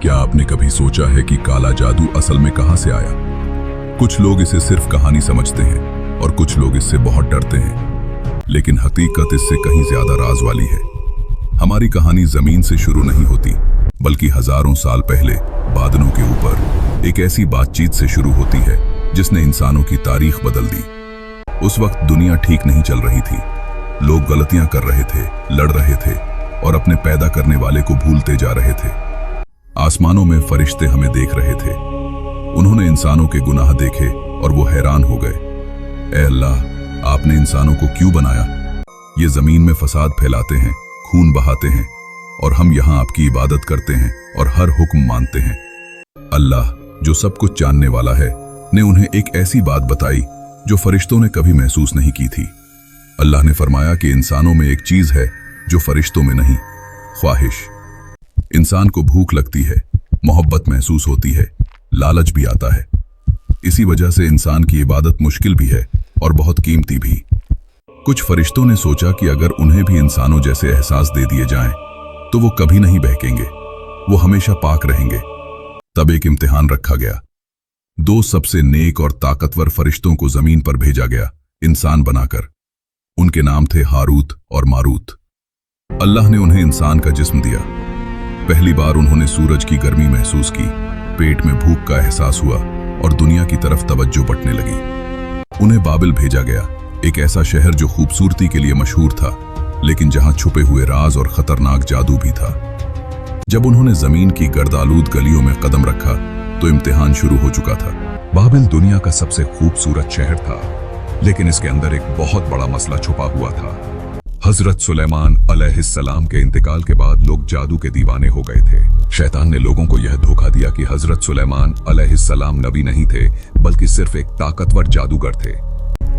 क्या आपने कभी सोचा है कि काला जादू असल में कहां से आया? कुछ लोग इसे सिर्फ कहानी समझते हैं और कुछ लोग इससे बहुत डरते हैं, लेकिन हकीकत इससे कहीं ज्यादा राज वाली है। हमारी कहानी जमीन से शुरू नहीं होती, बल्कि हजारों साल पहले बादलों के ऊपर एक ऐसी बातचीत से शुरू होती है जिसने इंसानों की तारीख बदल दी। उस वक्त दुनिया ठीक नहीं चल रही थी। लोग गलतियां कर रहे थे, लड़ रहे थे और अपने पैदा करने वाले को भूलते जा रहे थे। आसमानों में फरिश्ते हमें देख रहे थे। उन्होंने इंसानों के गुनाह देखे और वो हैरान हो गए। ऐ अल्लाह, आपने इंसानों को क्यों बनाया? ये जमीन में फसाद फैलाते हैं, खून बहाते हैं, और हम यहाँ आपकी इबादत करते हैं और हर हुक्म मानते हैं। अल्लाह, जो सब कुछ जानने वाला है, ने उन्हें एक ऐसी बात बताई जो फरिश्तों ने कभी महसूस नहीं की थी। अल्लाह ने फरमाया कि इंसानों में एक चीज है जो फरिश्तों में नहीं, ख्वाहिश। इंसान को भूख लगती है, मोहब्बत महसूस होती है, लालच भी आता है। इसी वजह से इंसान की इबादत मुश्किल भी है और बहुत कीमती भी। कुछ फरिश्तों ने सोचा कि अगर उन्हें भी इंसानों जैसे एहसास दे दिए जाएं, तो वो कभी नहीं बहकेंगे, वो हमेशा पाक रहेंगे। तब एक इम्तिहान रखा गया। 2 सबसे नेक और ताकतवर फरिश्तों को जमीन पर भेजा गया, इंसान बनाकर। उनके नाम थे हारूत और मारूत। अल्लाह ने उन्हें इंसान का जिस्म दिया। पहली बार उन्होंने सूरज की गर्मी महसूस की, पेट में भूख का एहसास हुआ और दुनिया की तरफ तवज्जो बटने लगी। उन्हें बाबिल भेजा गया, एक ऐसा शहर जो खूबसूरती के लिए मशहूर था, लेकिन जहां छुपे हुए राज और खतरनाक जादू भी था। जब उन्होंने जमीन की गर्दालूद गलियों में कदम रखा तो इम्तिहान शुरू हो चुका था। बाबिल दुनिया का सबसे खूबसूरत शहर था, लेकिन इसके अंदर एक बहुत बड़ा मसला छुपा हुआ था। हजरत सुलेमान अलैहिस्सलाम के इंतकाल के बाद लोग जादू के दीवाने हो गए थे। शैतान ने लोगों को यह धोखा दिया कि हजरत सुलेमान अलैहिस्सलाम नबी नहीं थे, बल्कि सिर्फ एक ताकतवर जादूगर थे।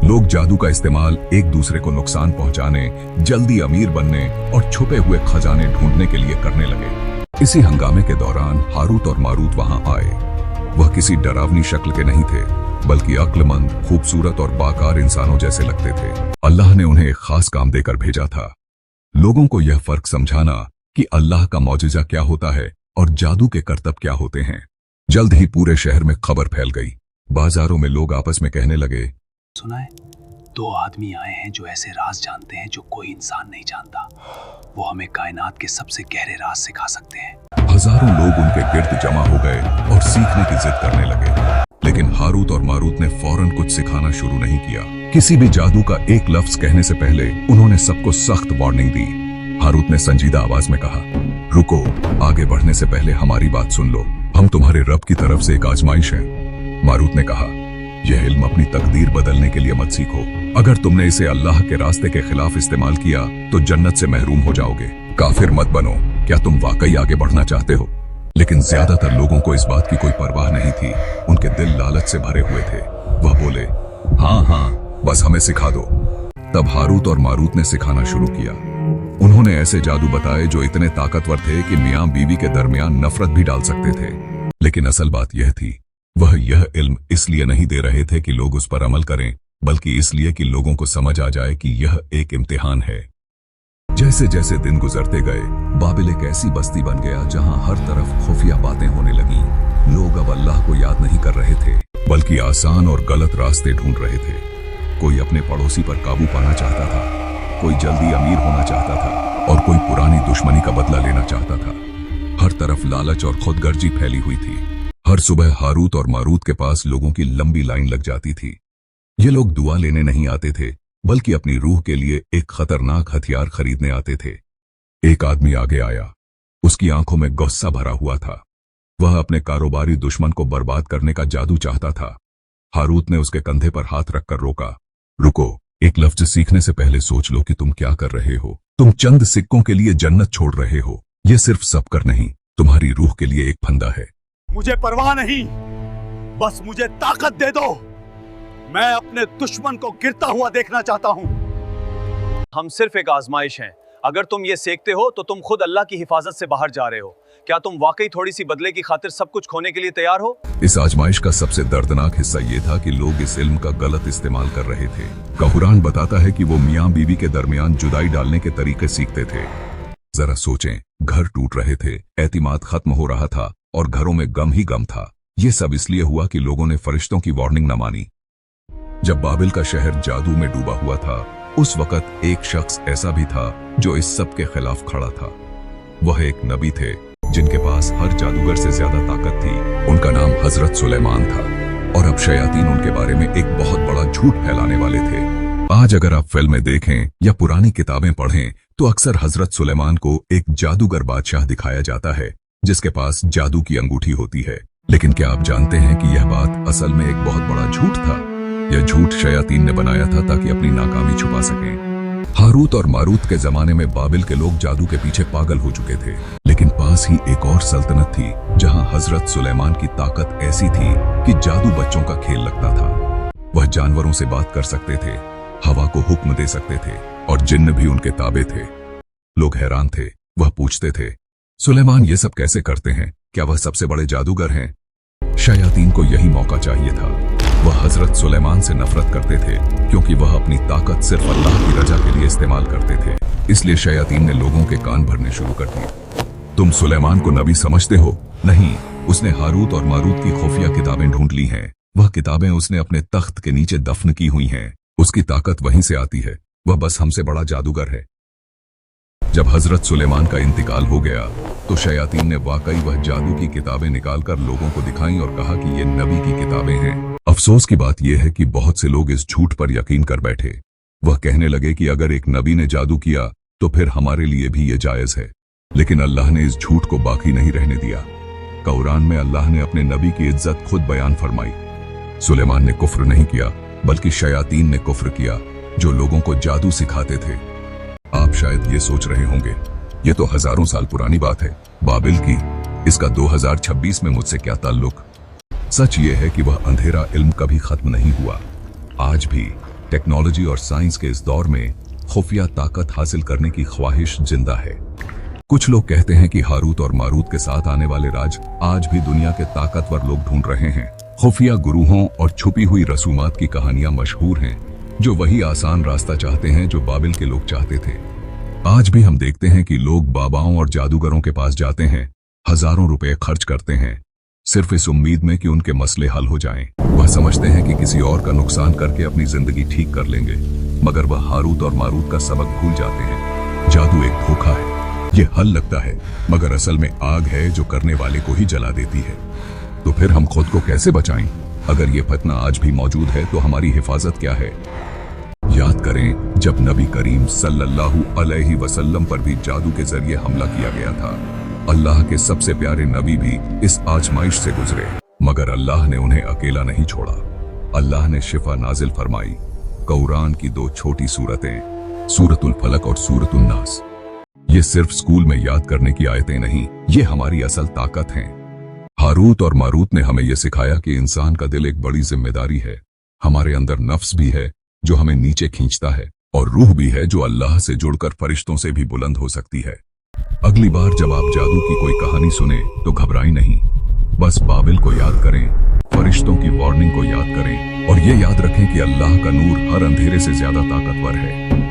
लोग जादू का इस्तेमाल एक दूसरे को नुकसान पहुंचाने, जल्दी अमीर बनने और छुपे हुए खजाने ढूंढने के लिए करने लगे। इसी हंगामे के दौरान हारूत और मारूत वहां आए। वह किसी डरावनी शक्ल के नहीं थे, बल्कि अक्लमंद, खूबसूरत और बाकार इंसानों जैसे लगते थे। अल्लाह ने उन्हें एक खास काम देकर भेजा था, लोगों को यह फर्क समझाना कि अल्लाह का मौजिजा क्या होता है और जादू के करतब क्या होते हैं। जल्द ही पूरे शहर में खबर फैल गई। बाजारों में लोग आपस में कहने लगे, सुना है, 2 आदमी आए हैं जो ऐसे राज जानते हैं जो कोई इंसान नहीं जानता। वो हमें कायनात के सबसे गहरे राज सिखा सकते हैं। हजारों लोग उनके गिर्द जमा हो गए और सीखने की जिद करने लगे। लेकिन हारूत और मारूत ने फौरन कुछ सिखाना शुरू नहीं किया। किसी भी जादू का एक लफ्ज कहने से पहले उन्होंने सबको सख्त वार्निंग दी। हारूत ने संजीदा आवाज में कहा, रुको, आगे बढ़ने से पहले हमारी बात सुन लो। हम तुम्हारे रब की तरफ से एक आजमाइश है। मारूत ने कहा, यह इल्म अपनी तकदीर बदलने के लिए मत सीखो। अगर तुमने इसे अल्लाह के रास्ते के खिलाफ इस्तेमाल किया तो जन्नत से महरूम हो जाओगे। काफिर मत बनो। क्या तुम वाकई आगे बढ़ना चाहते हो? लेकिन ज्यादातर लोगों को इस बात की कोई परवाह नहीं थी। उनके दिल लालच से भरे हुए थे। वह बोले, हाँ हाँ, बस हमें सिखा दो। तब हारूत और मारूत ने सिखाना शुरू किया। उन्होंने ऐसे जादू बताए जो इतने ताकतवर थे कि मियां बीवी के दरमियान नफरत भी डाल सकते थे। लेकिन असल बात यह थी, वह यह इल्म इसलिए नहीं दे रहे थे कि लोग उस पर अमल करें, बल्कि इसलिए कि लोगों को समझ आ जाए कि यह एक इम्तिहान है। जैसे जैसे दिन गुजरते गए, बाबिल एक ऐसी बस्ती बन गया जहां हर तरफ खुफिया बातें होने लगीं। लोग अब अल्लाह को याद नहीं कर रहे थे, बल्कि आसान और गलत रास्ते ढूंढ रहे थे। कोई अपने पड़ोसी पर काबू पाना चाहता था, कोई जल्दी अमीर होना चाहता था और कोई पुरानी दुश्मनी का बदला लेना चाहता था। हर तरफ लालच और खुदगर्जी फैली हुई थी। हर सुबह हारूत और मारूत के पास लोगों की लंबी लाइन लग जाती थी। ये लोग दुआ लेने नहीं आते थे, बल्कि अपनी रूह के लिए एक खतरनाक हथियार खरीदने आते थे। एक आदमी आगे आया। उसकी आंखों में गुस्सा भरा हुआ था। वह अपने कारोबारी दुश्मन को बर्बाद करने का जादू चाहता था। हारूत ने उसके कंधे पर हाथ रखकर रोका, रुको, एक लफ्ज सीखने से पहले सोच लो कि तुम क्या कर रहे हो। तुम चंद सिक्कों के लिए जन्नत छोड़ रहे हो। यह सिर्फ सबकर नहीं, तुम्हारी रूह के लिए एक फंदा है। मुझे परवाह नहीं, बस मुझे ताकत दे दो। मैं अपने दुश्मन को गिरता हुआ देखना चाहता हूं। हम सिर्फ एक आजमाइश हैं। अगर तुम ये सीखते हो तो तुम खुद अल्लाह की हिफाजत से बाहर जा रहे हो। क्या तुम वाकई थोड़ी सी बदले की खातिर सब कुछ खोने के लिए तैयार हो? इस आजमाइश का सबसे दर्दनाक हिस्सा यह था कि लोग इस इल्म का गलत इस्तेमाल कर रहे थे। कुरान बताता है कि वो मियां बीवी के दरमियान जुदाई डालने के तरीके सीखते थे। जरा सोचें, घर टूट रहे थे, एतिमाद खत्म हो रहा था और घरों में गम ही गम था। ये सब इसलिए हुआ कि लोगों ने फरिश्तों की वार्निंग न मानी। जब बाबिल का शहर जादू में डूबा हुआ था, उस वक्त एक शख्स ऐसा भी था जो इस सब के खिलाफ खड़ा था। वह एक नबी थे जिनके पास हर जादूगर से ज्यादा ताकत थी। उनका नाम हजरत सुलेमान था और अब शयातीन उनके बारे में एक बहुत बड़ा झूठ फैलाने वाले थे। आज अगर आप फिल्में देखें या पुरानी किताबें पढ़ें तो अक्सर हजरत सुलेमान को एक जादूगर बादशाह दिखाया जाता है जिसके पास जादू की अंगूठी होती है। लेकिन क्या आप जानते हैं कि यह बात असल में एक बहुत बड़ा झूठ था? यह झूठ शयातीन ने बनाया था ताकि अपनी नाकामी छुपा सकें। हारूत और मारूत के जमाने में बाबिल के लोग जादू के पीछे पागल हो चुके थे, लेकिन पास ही एक और सल्तनत थी जहां हजरत सुलेमान की ताकत ऐसी थी कि जादू बच्चों का खेल लगता था। वह जानवरों से बात कर सकते थे, हवा को हुक्म दे सकते थे और जिन्न भी उनके ताबे थे। लोग हैरान थे। वह पूछते थे, सुलेमान ये सब कैसे करते हैं? क्या वह सबसे बड़े जादूगर हैं? शयातीन को यही मौका चाहिए था। वह हजरत सुलेमान से नफरत करते थे क्योंकि वह अपनी ताकत सिर्फ अल्लाह की रजा के लिए इस्तेमाल करते थे। इसलिए शयातीन ने लोगों के कान भरने शुरू कर दिए। तुम सुलेमान को नबी समझते हो? नहीं, उसने हारूत और मारूत की खुफिया किताबें ढूंढ ली हैं। वह किताबें उसने अपने तख्त के नीचे दफन की हुई हैं। उसकी ताकत वहीं से आती है। वह बस हमसे बड़ा जादूगर है। जब हजरत सुलेमान का इंतकाल हो गया तो शयातीन ने वाकई वह जादू की किताबें निकालकर लोगों को दिखाई और कहा कि ये नबी की किताबें हैं। अफसोस की बात यह है कि बहुत से लोग इस झूठ पर यकीन कर बैठे। वह कहने लगे कि अगर एक नबी ने जादू किया तो फिर हमारे लिए भी ये जायज है। लेकिन अल्लाह ने इस झूठ को बाकी नहीं रहने दिया। कुरान में अल्लाह ने अपने नबी की इज्जत खुद बयान फरमाई। सुलेमान ने कुफ्र नहीं किया बल्कि शयातीन ने कुफ्र किया जो लोगों को जादू सिखाते थे। आप शायद ये सोच रहे होंगे, ये तो हजारों साल पुरानी बात है, बाबिल की, इसका 2026 में मुझसे क्या ताल्लुक? सच ये है कि वह अंधेरा इल्म कभी खत्म नहीं हुआ। आज भी टेक्नोलॉजी और साइंस के इस दौर में खुफिया ताकत हासिल करने की ख्वाहिश जिंदा है। कुछ लोग कहते हैं कि हारूत और मारूत के साथ आने वाले राज आज भी दुनिया के ताकतवर लोग ढूंढ रहे हैं। खुफिया गुरूहों और छुपी हुई रसूमात की कहानियां मशहूर हैं जो वही आसान रास्ता चाहते हैं जो बाबिल के लोग चाहते थे। आज भी हम देखते हैं कि लोग बाबाओं और जादूगरों के पास जाते हैं, हजारों रुपए खर्च करते हैं सिर्फ इस उम्मीद में कि उनके मसले हल हो जाएं। वह समझते हैं कि किसी और का नुकसान करके अपनी जिंदगी ठीक कर लेंगे, मगर वह हारूत और मारूत का सबक भूल जाते हैं। जादू एक धोखा है। ये हल लगता है मगर असल में आग है जो करने वाले को ही जला देती है। तो फिर हम खुद को कैसे बचाएं? अगर ये फतना आज भी मौजूद है तो हमारी हिफाजत क्या है? याद करें जब नबी करीम सल्लल्लाहु अलैहि वसल्लम पर भी जादू के जरिए हमला किया गया था। अल्लाह के सबसे प्यारे नबी भी इस आजमाइश से गुजरे, मगर अल्लाह ने उन्हें अकेला नहीं छोड़ा। अल्लाह ने शिफा नाजिल फरमाई। कुरान की 2 छोटी सूरतें, सूरतुल फलक और सूरतुल नास, ये सिर्फ स्कूल में याद करने की आयतें नहीं, ये हमारी असल ताकत हैं। हारूत और मारूत ने हमें यह सिखाया कि इंसान का दिल एक बड़ी जिम्मेदारी है। हमारे अंदर नफ्स भी है जो हमें नीचे खींचता है और रूह भी है जो अल्लाह से जुड़कर फरिश्तों से भी बुलंद हो सकती है। अगली बार जब आप जादू की कोई कहानी सुने तो घबराएं नहीं, बस बाबिल को याद करें, फरिश्तों की वार्निंग को याद करें और ये याद रखें कि अल्लाह का नूर हर अंधेरे से ज्यादा ताकतवर है।